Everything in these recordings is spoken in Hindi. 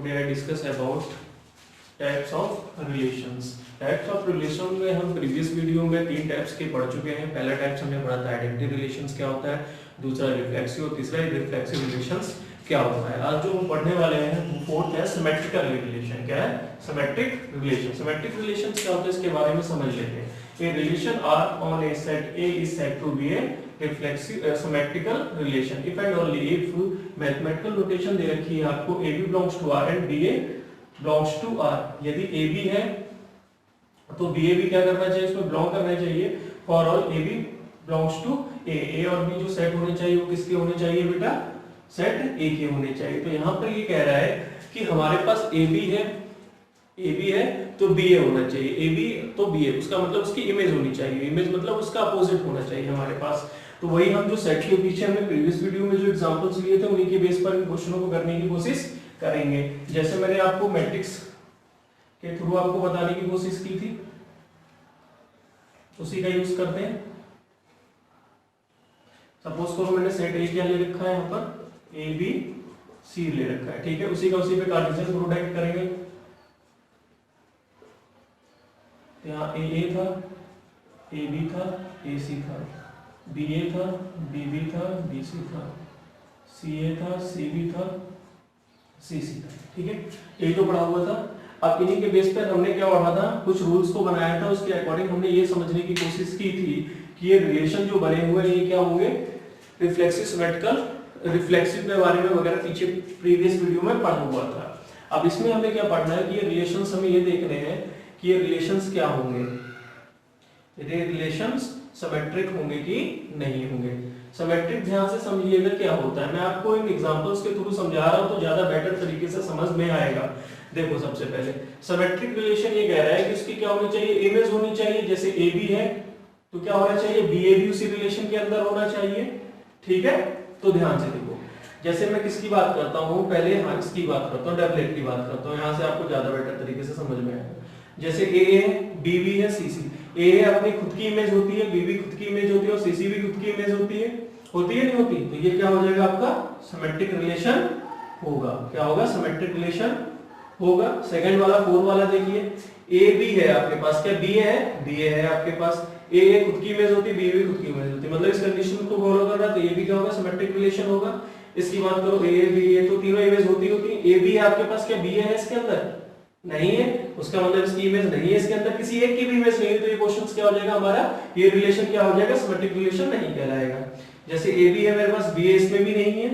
Today I discuss about types of relations. Types of relation में हम प्रीवियस वीडियो में 3 टाइप्स के पढ़ चुके हैं। पहला टाइप्स हमने पढ़ा था आइडेंटिटी रिलेशंस क्या होता है, दूसरा रिफ्लेक्सिव और तीसरा रिफ्लेक्सिव रिलेशंस क्या होता है। आज जो हम पढ़ने वाले हैं वो फोर्थ है सिमेट्रिकल रिलेशन। क्या है? Symmetric relation. सिमेट्रिक रिलेशंस क्या होता है इसके बारे में समझ लेते हैं। A relation R on a set A is said to be a reflexive symmetrical relation if and only if mathematical notation दे रखी है आपको AB belongs to R and BA belongs to R। यदि AB है तो BA भी क्या करना चाहिए, इसमें belong करना चाहिए। For all AB belongs to A, A और B जो सेट होने चाहिए वो किसके होने चाहिए बेटा? सेट A के होने चाहिए। तो यहाँ पर ये कह रहा है कि हमारे पास AB है, AB है तो BA होना चाहिए, AB तो BA, उसका मतलब उसकी इमेज होनी चाहिए। इमेज मतलब उसका अपोजिट होना चाहिए हमारे पास। तो वही हम जो सेट के पीछे हमने प्रीवियस वीडियो में जो एग्जांपल्स लिए थे उन्हीं के बेस पर इन क्वेश्चनों को करने की कोशिश करेंगे। जैसे मैंने आपको मैट्रिक्स के थ्रू आपको बताने की कोशिश की थी, उसी का यूज करते हैं। सपोज करो मैंने सेट ए क्या ले रखा है, यहाँ पर ए बी सी ले रखा है, ठीक है। उसी का उसी पे कार्टेशियन प्रोडक्ट करेंगे। यहाँ ए था, ए बी था, ए सी था, बी ए था, बी बी था, बी सी था, सी ए था, सी बी था, सी सी था, ठीक है। यही तो पढ़ा हुआ था। अब इन्हीं के बेस पर हमने क्या पढ़ा था, कुछ रूल्स को बनाया था, उसके अकॉर्डिंग हमने ये समझने की कोशिश की थी कि ये रिलेशन जो बने हुए हैं ये क्या होंगे, रिफ्लेक्सिव सिमेट्रिकल, रिफ्लेक्सिव के बारे में वगैरह पीछे प्रीवियस वीडियो में पढ़ा हुआ था। अब इसमें हमें क्या पढ़ना है कि ये रिलेशंस हमें ये देखने हैं कि ये रिलेशंस क्या होंगे, ये रिलेशंस सिमेट्रिक होंगे कि नहीं होंगे। सिमेट्रिक ध्यान से समझिएगा क्या होता है, मैं आपको इन एग्जांपल्स के थ्रू समझा रहा हूं तो ज्यादा बेटर तरीके से समझ में आएगा। देखो सबसे पहले सिमेट्रिक रिलेशन ये कह रहा है कि उसकी क्या होनी चाहिए, इमेज होनी चाहिए। जैसे ए बी है तो क्या होना चाहिए, बी ए भी उसी रिलेशन के अंदर होना चाहिए, ठीक है। तो ध्यान से देखो, जैसे मैं किसकी बात करता हूं, पहले हाँ इसकी बात करता हूं, डबलेट की बात करता हूं, यहां से आपको ज्यादा बेटर तरीके से समझ में आएगा। जैसे ए है, बी बी है, सी सी। ए अपनी खुद की इमेज होती है, बी भी खुद की इमेज होती है और सी सी भी खुद की इमेज होती है नहीं होती? तो ये क्या हो जाएगा आपका सिमेट्रिक रिलेशन होगा। क्या होगा? सिमेट्रिक रिलेशन होगा। सेकंड वाला, 4 वाला देखिए, ए बी है आपके पास, क्या बी है? बी है आपके पास। ए खुद की इमेज होती है, बी भी खुद की इमेज होती है, मतलब इस कंडीशन को फॉलो कर रहा है तो ये भी क्या होगा, सिमेट्रिक रिलेशन होगा। इसकी बात करो ए बी ए, तो तीनों इमेज होती है। ए बी है आपके पास, क्या बी है इसके अंदर? नहीं है, उसका मतलब इसकी इमेज नहीं है इसके अंदर, किसी एक की भी इमेज नहीं है, तो ये क्वेश्चन क्या हो जाएगा हमारा, ये रिलेशन क्या हो जाएगा, सिमेट्रिक रिलेशन नहीं कहलाएगा। जैसे ए बी है मेरे पास, बी ए इसमें भी नहीं है,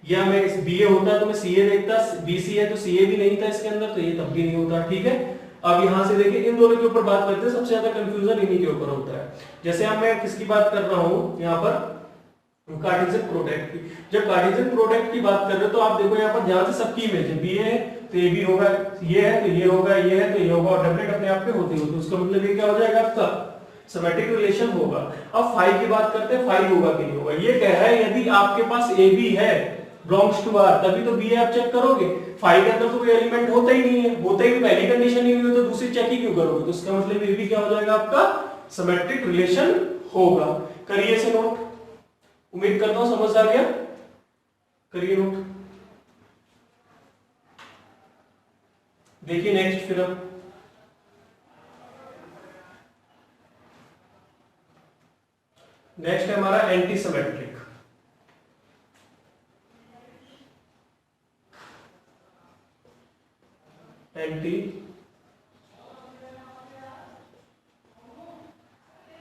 या मैं इस बी ए होता तो मैं सी ए देखता, बी सी है तो सी ए भी नहीं था इसके अंदर, तो ये तब भी नहीं होता, ठीक है। अब यहां से देखिए इन दोनों के ऊपर बात करते हैं, सबसे ज्यादा कंफ्यूजन इन्हीं के ऊपर होता है। जैसे अब मैं किसकी बात कर रहा हूं यहाँ पर, कार्टेशियन प्रोडक्ट की। जब कार्टेशियन प्रोडक्ट की बात कर रहे हो तो आप देखो यहाँ पर ध्यान से सबकी इमेज है, बी ए तो ये भी होगा, ये है तो ये होगा, ये है तो ये होगा, और डबलेट अपने आप पे होती होती, उसका मतलब ये क्या हो जाएगा आपका सिमेट्रिक रिलेशन होगा। अब फाई की बात करते हैं, फाई होगा कि नहीं होगा। ये कह रहा है यदि आपके पास ए बी है बिलोंग्स टू आर, तभी तो बी आप चेक करोगे। फाई के अंदर तो कोई एलिमेंट होता ही नहीं है, होता ही पहली कंडीशन ही नहीं, तो दूसरी चेक ही क्यों करोगे? तो इसका मतलब ये भी क्या हो जाएगा आपका सिमेट्रिक रिलेशन होगा। करिए इसे नोट, उम्मीद करता हूं समझ आ गया। करिए नोट। देखिए नेक्स्ट फिर अब नेक्स्ट है हमारा anti symmetric.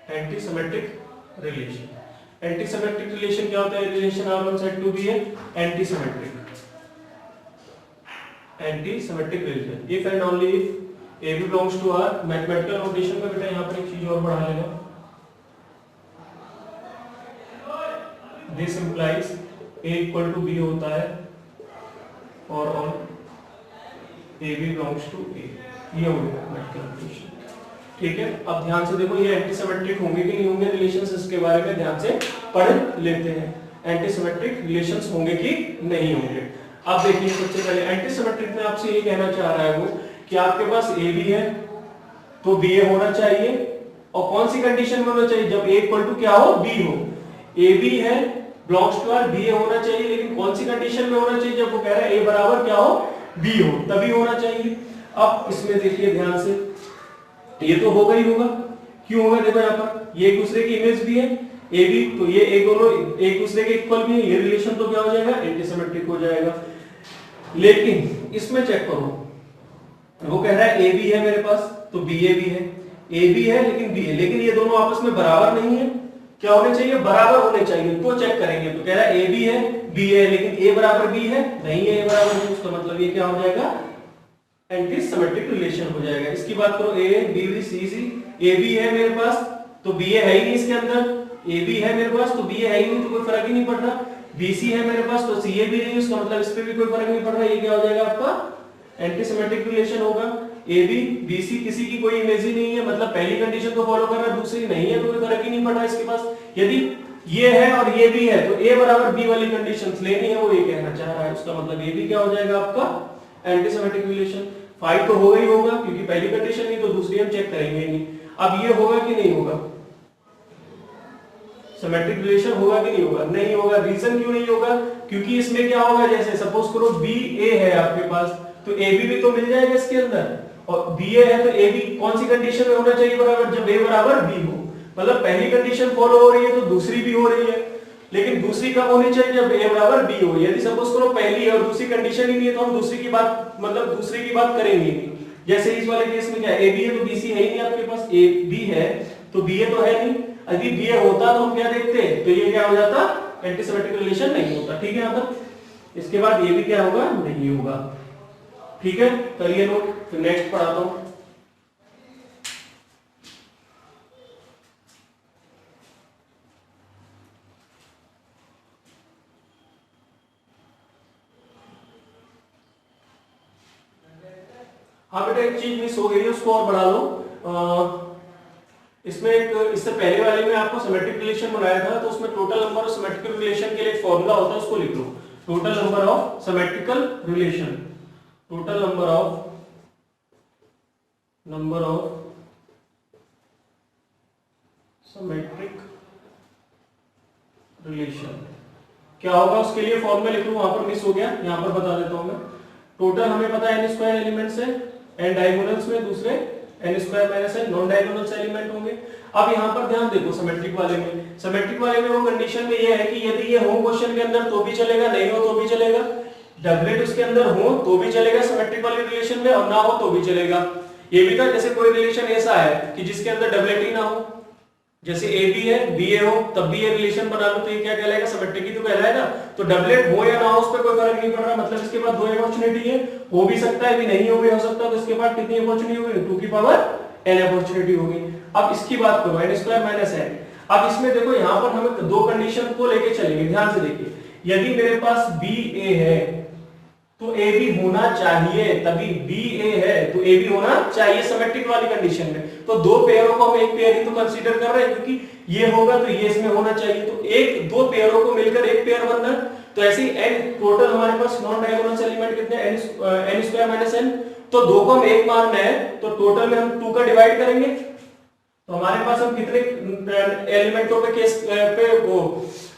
Anti symmetric relation. Anti symmetric relation क्या होता है? Relation R1 set to be है anti symmetric. Anti symmetric relation if and only if A B belongs to R. Mathematical notation में बेटा यहाँ पर एक चीज और बढ़ा लेना, this implies A equal to B होता है और on A B belongs to A, ये हो गया मैथमेटिकल नोटेशन, ठीक है। अब ध्यान से देखो ये एंटी सिमेट्रिक होंगे कि नहीं होंगे रिलेशंस, इसके बारे में ध्यान से पढ़ लेते हैं। एंटी सिमेट्रिक रिलेशंस होंगे कि नहीं होंगे। अब देखिए सबसे पहले एंटी सिमेट्रिक में आपसे ये कहना चाह रहा है वो कि आपके पास ए बी है तो बी ए होना चाहिए, और कौन सी कंडीशन में होना चाहिए, जब ए इक्वल टू क्या हो, बी हो। ए बी है बिलोंग्स टू आर, बी ए होना चाहिए, लेकिन कौन सी कंडीशन में होना चाहिए, जब वो कह रहा है ए बराबर क्या हो, बी हो तभी होना चाहिए। अब इसमें देखिए ध्यान से, ये तो होगा ही होगा, क्यों होगा देखो यहाँ पर ये एक दूसरे की इमेज भी है ए बी, तो ये एक दोनों एक दूसरे के इक्वल भी है, ये रिलेशन तो क्या हो जाएगा एंटीसिमेट्रिक हो जाएगा। लेकिन इसमें चेक करो, वो कह रहा है ए बी है मेरे पास तो बी ए भी है, ए बी है लेकिन बी है, लेकिन ये दोनों आपस में बराबर नहीं है। क्या होने चाहिए, बराबर होने चाहिए। तो चेक करेंगे तो कह रहा है ए बी है बी है, लेकिन ए बराबर बी है नहीं है, ए बराबर बी, उसका मतलब ये क्या हो जाएगा एंटीसिमेट्रिक रिलेशन हो जाएगा। इसकी बात करो A B B C C, A B है मेरे पास तो बी ए है ही नहीं इसके अंदर, ए बी है मेरे पास तो बी ए है ही नहीं, तो कोई फर्क ही नहीं पड़ रहा। बी सी है मेरे पास तो सी ए भी नहीं, उसका मतलब इस पे भी कोई फर्क नहीं पड़ रहा। ये क्या हो जाएगा आपका एंटीसिमेट्रिक रिलेशन होगा। ए बी बी सी किसी की कोई इमेज ही नहीं है, मतलब पहली कंडीशन तो फॉलो कर रहा है दूसरी नहीं है, तो कोई फर्क ही नहीं पड़ रहा इसके पास। यदि ये है और ये भी है तो ए बराबर बी वाली कंडीशंस लेनी है, वो ये कहना चाह रहा है। उसका मतलब ये भी क्या हो जाएगा आपका एंटीसिमेट्रिक रिलेशन। फाइव तो होगा ही होगा क्योंकि पहली कंडीशन नहीं तो दूसरी हम चेक करेंगे नहीं। अब ये होगा कि नहीं होगा, सिमेट्रिक रिलेशन होगा कि नहीं होगा, नहीं होगा। रीजन क्यों नहीं होगा, क्योंकि इसमें क्या होगा, जैसे सपोज करो बी ए है आपके पास तो ए बी भी तो मिल जाएगा इसके अंदर, और बी ए है तो ए बी कौन सी कंडीशन में होना चाहिए बराबर, जब ए बराबर बी हो। मतलब पहली कंडीशन फॉलो हो रही है तो दूसरी भी हो रही है, लेकिन दूसरी कब होनी चाहिए, जब ए बराबर बी हो। यदि सपोज करो पहली है और दूसरी कंडीशन ही नहीं है तो हम दूसरी की बात मतलब दूसरी की बात करेंगे नहीं। जैसे इस वाले केस में क्या है, ए बी है तो बी सी है ही नहीं आपके पास, ए बी है तो बी ए तो है नहीं। यदि बी ए होता तो हम क्या देखते, तो ये क्या हो जाता एंटीसिमेट्रिक रिलेशन नहीं होता। ठीक है, यहाँ पर इसके बाद ये भी क्या होगा, नहीं होगा। ठीक है, करिए नोट, फिर नेक्स्ट पढ़ाता हूं। हाँ बेटा, एक चीज मिस हो गई है, उसको और बढ़ा लो। इसमें एक इससे पहले वाले में आपको सिमेट्रिक रिलेशन बनाया था, तो उसमें total number of symmetrical relation के लिए फॉर्मूला होता है, उसको लिख लो। Total number of symmetrical relation, total number of symmetric relation क्या होगा, उसके लिए फॉर्मूला लिख लो। वहां पर मिस हो गया, यहां पर बता देता हूं मैं। टोटल हमें पता है n स्क्वायर एलिमेंट्स है, एन डायगोनल्स में दूसरे n square minus n non diagonals element होंगे। अब यहाँ पर ध्यान देखो, सिमेट्रिक वाले में वो कंडीशन में ये है कि यदि ये हो क्वेश्चन के अंदर तो भी चलेगा, नहीं हो तो भी चलेगा। डबलेट उसके अंदर हो तो भी चलेगा सिमेट्रिक वाले रिलेशन में, और ना हो तो भी चलेगा। ये भी था जैसे कोई रिलेशन ऐसा है कि जिसके अंदर डबलेट ही ना हो, जैसे ए बी है बी ए हो तब भी ये रिलेशन बना लो, तो ये क्या कहलाएगा, सिमेट्रिक ही तो कहलाएगा। तो डबलेट हो या ना हो उस पर कोई फर्क नहीं पड़ रहा, मतलब इसके बाद दो अपॉर्चुनिटी है, हो भी सकता है भी नहीं हो भी हो सकता है, तो इसके बाद कितनी अपॉर्चुनिटी होगी, 2 की पावर n अपॉर्चुनिटी होगी। अब इसकी बात करो n स्क्वायर माइनस n। अब इसमें देखो यहाँ पर हम दो कंडीशन को लेके चलेंगे, ध्यान से देखिए। यदि मेरे पास बी ए है तो ए बी होना चाहिए, तभी बी ए है तो ए बी होना चाहिए सिमेट्रिक वाली कंडीशन में। तो दो पेयरों को हम एक पेयर ही तो कंसीडर कर रहे हैं, क्योंकि ये होगा तो ये इसमें होना चाहिए, तो एक दो पेयरों को मिलकर एक पेयर बनना। तो ऐसे ही n टोटल हमारे पास नॉन डायगोनल एलिमेंट कितने n स्क्वायर माइनस n, तो दो को हम एक मानना है तो टोटल में हम 2 का डिवाइड करेंगे, तो हमारे पास हम कितने एलिमेंटों पे केस पे वो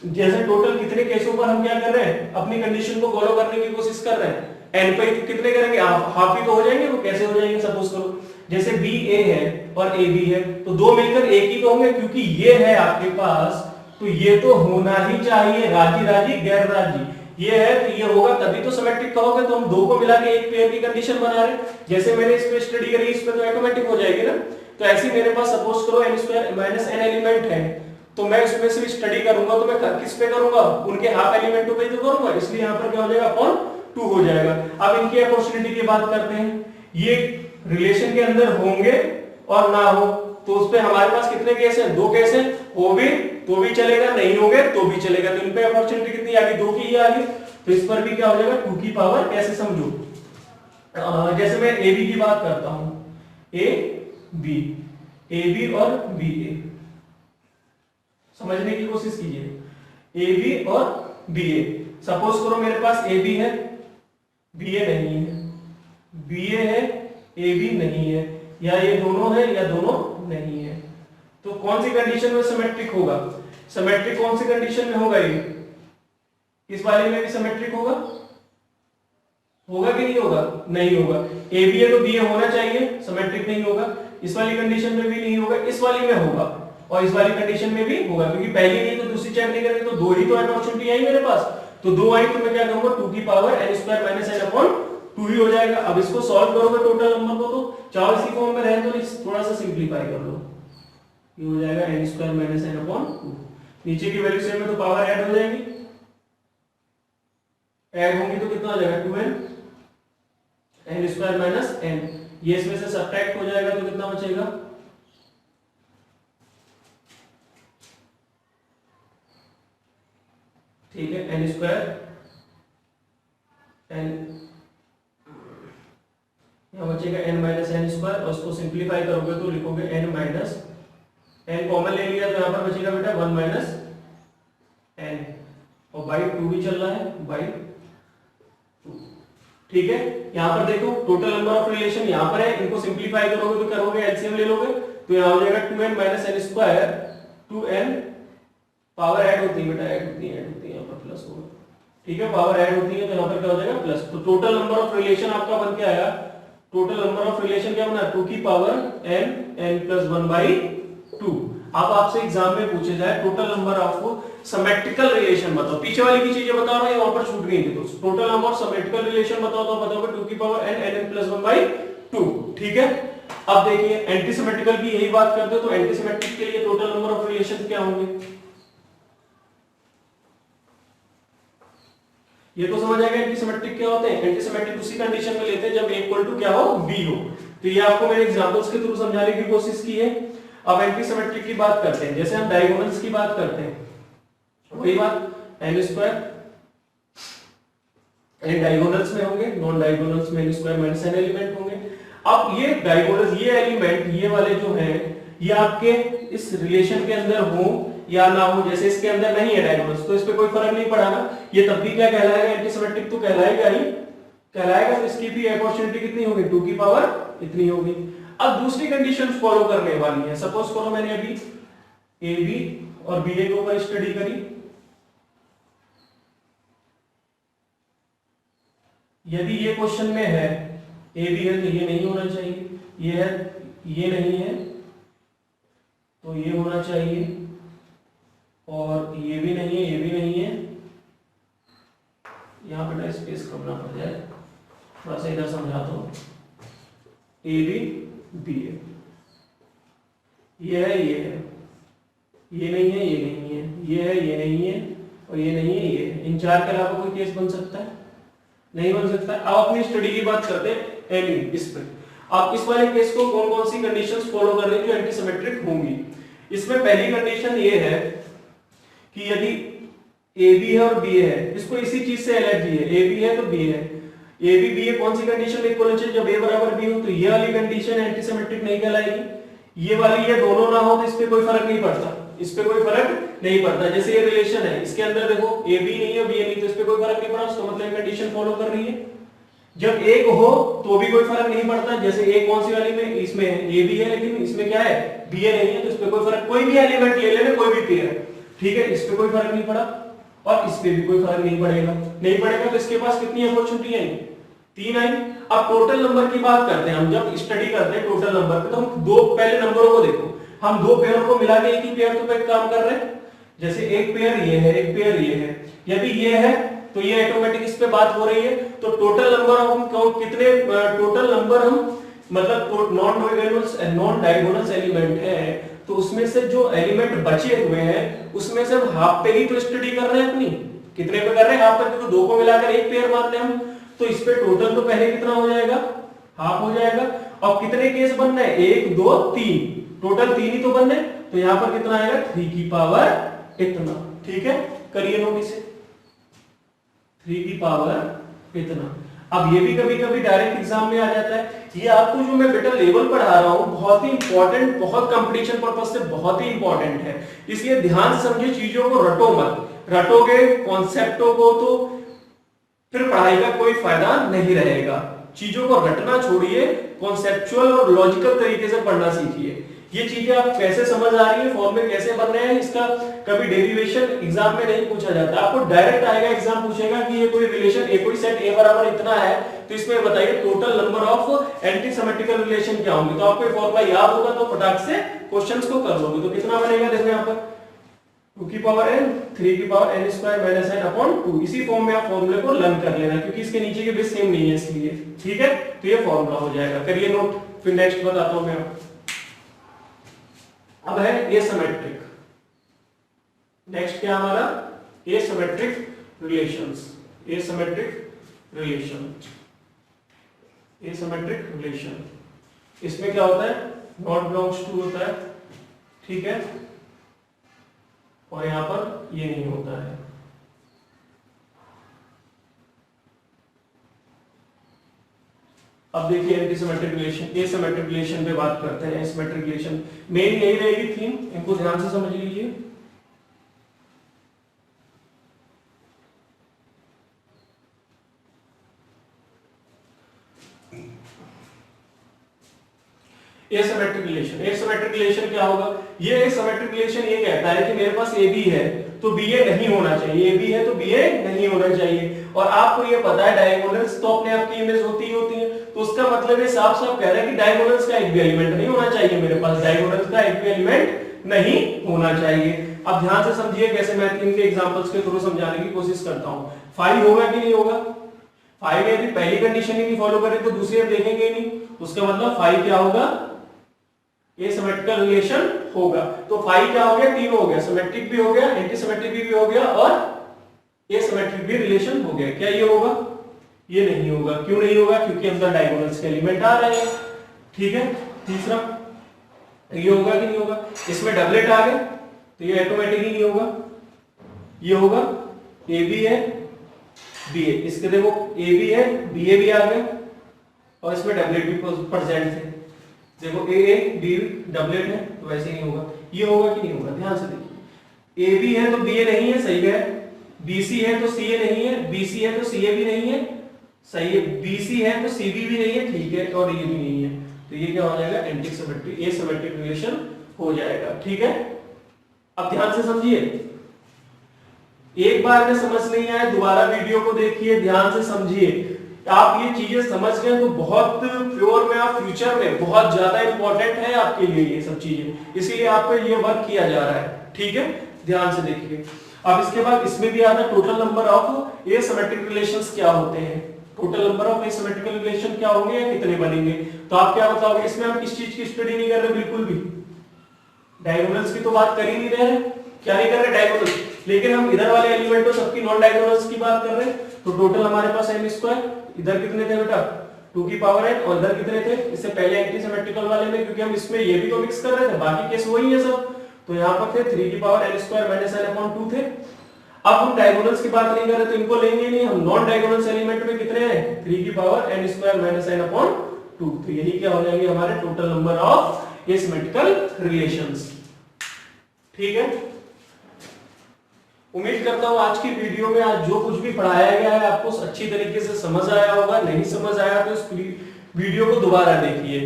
जैसे टोटल कितने केसों पर हम क्या कर रहे हैं, अपनी कंडीशन को फॉलो करने की कोशिश कर रहे हैं। एन पे कितने करेंगे, हाफ ही तो हो जाएंगे। वो कैसे हो जाएंगे, सपोज करो जैसे बी ए है और ए बी है तो दो मिलकर एक ही तो होंगे, क्योंकि ये है आपके पास तो ये तो होना ही चाहिए, राजी राजी गैर राजी ये है तो ये होगा, तभी तो सिमेट्रिक कहोगे। तो हम दो को मिला के एक पेयर की कंडीशन बना रहे हैं, जैसे मैंने इस पे स्टडी करी इस पे तो ऑटोमेटिक हो जाएगी ना। तो ऐसे ही मेरे पास सपोज करो n square minus n element है, तो मैं उसमें से स्टडी करूंगा तो मैं किस पे करूंगा, उनके हाफ एलिमेंटों पे तो करूंगा, इसलिए यहाँ पर क्या हो जाएगा अपॉन 2 हो जाएगा। अब इनकी अपॉर्चुनिटी की बात करते हैं, ये रिलेशन के अंदर होंगे और ना हो, तो उस पे हमारे पास कितने केस हैं, 2 केस हैं, हो भी तो भी चलेगा, नहीं होंगे तो भी चलेगा। तो इन पे अपॉर्चुनिटी कितनी आ गई, 2 की ही आ गई। तो इस पर भी क्या हो जाएगा 2 की पावर, कैसे समझो, जैसे मैं ए बी की बात करता हूं, ए बी और बी ए, समझने की कोशिश कीजिए। ए बी और बी ए, सपोज करो मेरे पास ए बी है बी ए नहीं है, बी ए है ए बी नहीं है, या ये दोनों है या दोनों नहीं है, तो कौन सी कंडीशन में सिमेट्रिक होगा, सिमेट्रिक कौन सी कंडीशन में होगा, ये इस वाले में भी सिमेट्रिक होगा, होगा कि नहीं होगा? नहीं होगा। ए बी है तो बी ए होना चाहिए, सिमेट्रिक नहीं होगा। इस वाली कंडीशन में भी नहीं होगा, इस वाली में होगा और इस वाली कंडीशन में भी होगा, क्योंकि पहली नहीं तो दूसरी चेक नहीं करेंगे, तो दो ही तो अपॉर्चुनिटी आई मेरे पास, तो दो आई तो मैं क्या करूंगा 2 की power n square minus n upon 2 ही हो जाएगा। अब इसको सॉल्व करोगे टोटल नंबर को, तो चाहो इसी फॉर्म में रहे तो थोड़ा सा सिंपलीफाई कर लो, ये हो जाएगा n square minus n upon 2। नीचे की वैल्यू सेम है तो पावर ऐड हो जाएगी, ऐड होंगी तो कितना हो जाएगा 2n n square minus n, ये इसमें से सब्ट्रैक्ट हो जाएगा तो कितना बचेगा, ठीक है, n स्क्वायर n यहाँ बचेगा n माइनस n स्क्वायर, और उसको सिंप्लीफाई करोगे तो लिखोगे n माइनस n कॉमन ले लिया तो यहाँ पर बचेगा बेटा 1 माइनस n, और बाई 2 भी चल रहा है, बाई 2, ठीक है। यहाँ पर देखो टोटल नंबर ऑफ रिलेशन यहाँ पर है, इनको सिंप्लीफाई करोगे तो करोगे एलसीएम ले लोगे तो यहाँ हो जाएगा 2n minus n square, 2n power add होती है बेटा, ऐड होती है यहाँ पर प्लस होगा, ठीक है, पावर ऐड होती है तो यहाँ पर क्या हो जाएगा प्लस। तो टोटल नंबर ऑफ रिलेशन आपका बन के आया, टोटल नंबर ऑफ रिलेशन क्या बना 2 की power n n plus 1 by 2। अब आपसे एग्जाम में पूछे जाए total number of symmetrical relation बताओ, पीछे वाली की चीजें बता रहा हूं, वहां पर छूट गई थी, तो total number of symmetrical relation बताओ तो बताओगे 2 की power n n plus 1 by 2, ठीक है। अब देखिए एंटी सिमेट्रिकल की यही बात करते हो, तो एंटी सिमेट्रिक के लिए टोटल नंबर ऑफ रिलेशन क्या होंगे, ये तो समझ आएगा एंटी सिमेट्रिक क्या होते हैं। एंटी सिमेट्रिक उसी कंडीशन में लेते हैं जब a इक्वल टू क्या हो b हो, तो ये आपको मैंने एग्जांपल्स के थ्रू समझाने की कोशिश की है। अब एंटी सिमेट्रिक की बात करते हैं, जैसे हम डायगोनल्स की बात करते हैं, वही बात n स्क्वायर n डायगोनल्स में होंगे, नॉन डायगोनल्स में n square minus n element होंगे। अब ये डायगोनल्स, ये एलिमेंट, ये वाले जो हैं, ये आपके इस रिलेशन के अंदर हो या ना हो, जैसे इसके अंदर नहीं है डायगोनल्स तो इस पे कोई फर्क नहीं पड़ा ना, ये तब भी क्या कहलाएगा, एंटी सिमेट्रिक तो कहलाएगा ही कहलाएगा। तो इसकी भी अपॉर्चुनिटी कितनी होगी 2 की पावर इतनी होगी। अब दूसरी कंडीशन फॉलो करने वाली है, सपोज करो मैंने अभी ए बी और बी ए के ऊपर स्टडी करी, यदि ये क्वेश्चन में है ए बी है तो ये नहीं होना चाहिए, ये है ये नहीं है तो ये होना चाहिए, और ये भी नहीं है, ये भी नहीं है, यहां पर स्पेस करना पड़ जाए, थोड़ा सा इधर समझाता हूं, ए बी बी ए, ये है ये है, ये नहीं है ये नहीं है, ये है ये नहीं है, और ये नहीं है ये है। इन चार के अलावा कोई केस बन सकता है? नहीं बन सकता। अब अपनी स्टडी की बात करते हैं एनी इस पे। अब इस वाले केस को कौन कौन सी कंडीशंस फॉलो कर रही है जो एंटी सिमेट्रिक होंगी। इसमें पहली कंडीशन ये है कि यदि ए बी है और बी ए है, इसको इसी चीज से एलर्जी है, ए बी है तो बी है, ए बी बी ए कौन सी कंडीशन में इक्वल होना चाहिए, जब ए बराबर बी हो, तो ये वाली कंडीशन एंटी सिमेट्रिक नहीं कहलाएगी। ये वाली, ये दोनों ना हो तो इस पे कोई फर्क नहीं पड़ता, इस पे कोई फर्क नहीं पड़ता। जैसे ये रिलेशन है, इसके अंदर देखो ए बी नहीं है बी ए नहीं, तो इस पे कोई फर्क नहीं पड़ा, उसका मतलब कंडीशन फॉलो कर रही है। जब एक हो तो भी कोई फर्क नहीं पड़ता, जैसे एक कौन सी वाली में, इसमें ए बी है लेकिन इसमें क्या है बी ए नहीं है, तो इस पे कोई फर्क, कोई भी एलिमेंट ले लेना, कोई भी पेयर, ठीक है, इस पे कोई फर्क नहीं पड़ा और इस पे भी कोई फर्क नहीं पड़ेगा, तो इसके पास कितनी अपॉर्चुनिटी आई, 3 आई। अब टोटल नंबर की बात करते हैं, हम जब स्टडी करते हैं टोटल नंबर पे तो हम दो पहले नंबरों को देखो, हम दो पेयरों को मिला के एक ही पेयर पे काम कर रहे हैं। जैसे एक पेयर ये है, एक पेयर ये है, यदि ये है तो ये ऑटोमेटिक इस पे बात हो रही है, तो टोटल नंबर हम कितने, टोटल नंबर हम मतलब नॉन डायगोनल्स एलिमेंट है, तो उसमें से जो एलिमेंट बचे हुए हैं उसमें से हम हाफ पे ही तो स्टडी कर रहे हैं अपनी, कितने पे कर रहे हैं हाफ पे, तो दो को मिलाकर एक पेयर मान रहे हम, तो इस पे टोटल तो पहले कितना हो जाएगा, हाफ हो जाएगा। और कितने केस बनना है, 1 2 3, टोटल 3 ही तो बनने, तो यहां पर कितना आएगा 3 की पावर इतना, ठीक है, करिए नोट इसे, 3 की पावर इतना। अब ये भी कभी कभी डायरेक्ट एग्जाम में आ जाता है, ये आपको जो मैं बेटा लेवल पढ़ा रहा हूं बहुत ही इंपॉर्टेंट, बहुत कंपटीशन पर्पस से बहुत ही इंपॉर्टेंट है, इसलिए ध्यान से समझिए, चीजों को रटो मत, रटोगे कॉन्सेप्टों को तो फिर पढ़ाई का कोई फायदा नहीं रहेगा। चीजों को रटना छोड़िए, कॉन्सेप्चुअल और लॉजिकल तरीके से पढ़ना सीखिए। ये चीजें आप कैसे समझ आ रही है, फॉर्मूले कैसे बन रहे हैं, इसका कभी डेरिवेशन एग्जाम में नहीं पूछा जाता, आपको डायरेक्ट आएगा, एग्जाम पूछेगा कि ये कोई रिलेशन ए कोई सेट ए बराबर इतना है, तो इसमें बताइए total number of anti symmetrical relation क्या होंगे। तो आपको ये फॉर्मूला याद होगा तो फटाक से क्वेश्चंस को कर लोगे। तो कितना बनेगा देखो यहाँ पर 2 की पावर n 3 की power n square minus n upon 2। इसी फॉर्म में आप फॉर्मूले को लर्न कर लेना क्योंकि इसके नीचे के बेस सेम नहीं है इसलिए, ठीक है। तो ये फॉर्मूला हो जाएगा, करिए नोट, फिर नेक्स्ट बताता हूं मैं। अब है एसिमेट्रिक। नेक्स्ट क्या हमारा asymmetric relations. Asymmetric relation, asymmetric relation, इसमें क्या होता है, नॉट बिलोंग्स टू होता है, ठीक है, और यहां पर ये नहीं होता है। अब देखिए एंटीसिमेट्रिक रिलेशन, एसिमेट्रिक रिलेशन पे बात करते हैं। एसिमेट्रिक रिलेशन मेन यही रहेगी थीम, इनको ध्यान से समझ लीजिए। एसिमेट्रिक रिलेशन, एसिमेट्रिक रिलेशन क्या होगा, ये एसिमेट्रिक रिलेशन ये कहता है कि मेरे पास AB है तो BA नहीं होना चाहिए, AB है तो BA नहीं होना चाहिए, और आपको ये पता है डायगोनल्स तो अपने आप की इमेज होती ही होती है, तो उसका मतलब ये साफ साफ कह रहा है कि डायगोनल्स का एक भी एलिमेंट नहीं होना चाहिए, मेरे पास डायगोनल्स का एक भी एलिमेंट नहीं होना चाहिए। अब ध्यान से समझिए कैसे मैं इनके एग्जांपल्स के थ्रू समझाने की कोशिश करता हूं। 5 होगा कि नहीं होगा, 5 में यदि पहली कंडीशन ही नहीं फॉलो करें तो दूसरी हम देखेंगे ही नहीं, उसका मतलब 5 क्या होगा, एसिमेट्रिकल रिलेशन होगा। तो 5 क्या हो गया, 3 हो गया, सिमेट्रिक भी हो गया, एंटीसिमेट्रिक भी हो गया और एसिमेट्रिक भी रिलेशन हो गया। क्या ये होगा, ये नहीं होगा। क्यों नहीं होगा, क्योंकि अंदर डायगोनल्स के एलिमेंट आ रहे हैं, ठीक है। तीसरा ये होगा कि नहीं होगा, इसमें डबलेट आ गए तो ये ऑटोमेटिक ही नहीं होगा, ये होगा AB है BA, इसके देखो AB है BA भी आ गया और इसमें डबलेट भी प्रेजेंट थे, देखो AA B डबलेट है तो वैसे नहीं होगा। ये होगा कि नहीं होगा, ध्यान से देखिए, AB है तो BA नहीं है, सही है, BC है तो CA नहीं है, BC है तो CA भी नहीं है, सही है, BC है तो CB भी नहीं है, ठीक है, और ये भी नहीं है, तो ये क्या हो जाएगा, एंटीसिमेट्रिक एसिमेट्रिक रिलेशन हो जाएगा, ठीक है। अब ध्यान से समझिए, एक बार में समझ नहीं आए दोबारा वीडियो को देखिए, ध्यान से समझिए। आप ये चीजें समझ गए तो बहुत प्योर में आप फ्यूचर में बहुत ज्यादा इंपॉर्टेंट है आपके लिए ये सब चीजें, इसीलिए आपको ये वर्क किया जा रहा है, ठीक है। ध्यान से देखिए। अब इसके बाद इसमें भी आता है total number of asymmetric relations क्या होते हैं, total number of asymmetrical relation क्या होंगे या कितने बनेंगे। तो आप क्या बताओगे, इसमें हम किस चीज की स्टडी नहीं कर रहे, बिल्कुल भी डायगोनल्स की तो बात कर ही नहीं रहे हैं, क्या नहीं कर रहे, डायगोनल्स, लेकिन हम इधर वाले एलिमेंटों सबकी नॉन डायगोनल्स की बात कर रहे हैं। तो टोटल हमारे पास n स्क्वायर, इधर कितने थे बेटा 2 की पावर n, और इधर कितने थे, इससे पहले एंटीसिमेट्रिकल वाले में, क्योंकि हम इसमें ये भी तो मिक्स कर रहे थे, बाकी केस वही है सब, तो यहाँ पर थे 3 की power n square minus n upon 2 थे। अब हम डायगोनल्स की बात नहीं कर रहे तो इनको लेंगे नहीं, हम नॉन डायगोनल्स एलिमेंट में कितने हैं, 3 की power n square minus n upon 2, तो यही क्या हो जाएंगे हमारे total number of asymmetrical relations, ठीक है। उम्मीद करता हूं आज की वीडियो में आज जो कुछ भी पढ़ाया गया है आपको अच्छी तरीके से समझ आया होगा, नहीं समझ आया तो इस वीडियो को दोबारा देखिए,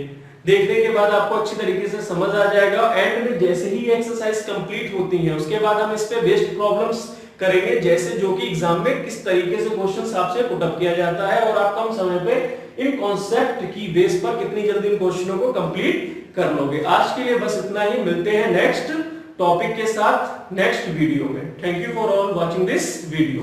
देखने के बाद आपको अच्छी तरीके से समझ आ जाएगा। एंड में जैसे ही एक्सरसाइज कंप्लीट होती है उसके बाद हम इस पे बेस्ड प्रॉब्लम्स करेंगे, जैसे जो कि एग्जाम में किस तरीके से क्वेश्चन आपसे पुट अप किया जाता है और आप कम समय पे इन कॉन्सेप्ट की बेस पर कितनी जल्दी इन क्वेश्चनों को कंप्लीट कर लोगे। आज के लिए बस इतना ही, मिलते हैं नेक्स्ट टॉपिक के साथ नेक्स्ट वीडियो में। Thank you for all watching this video.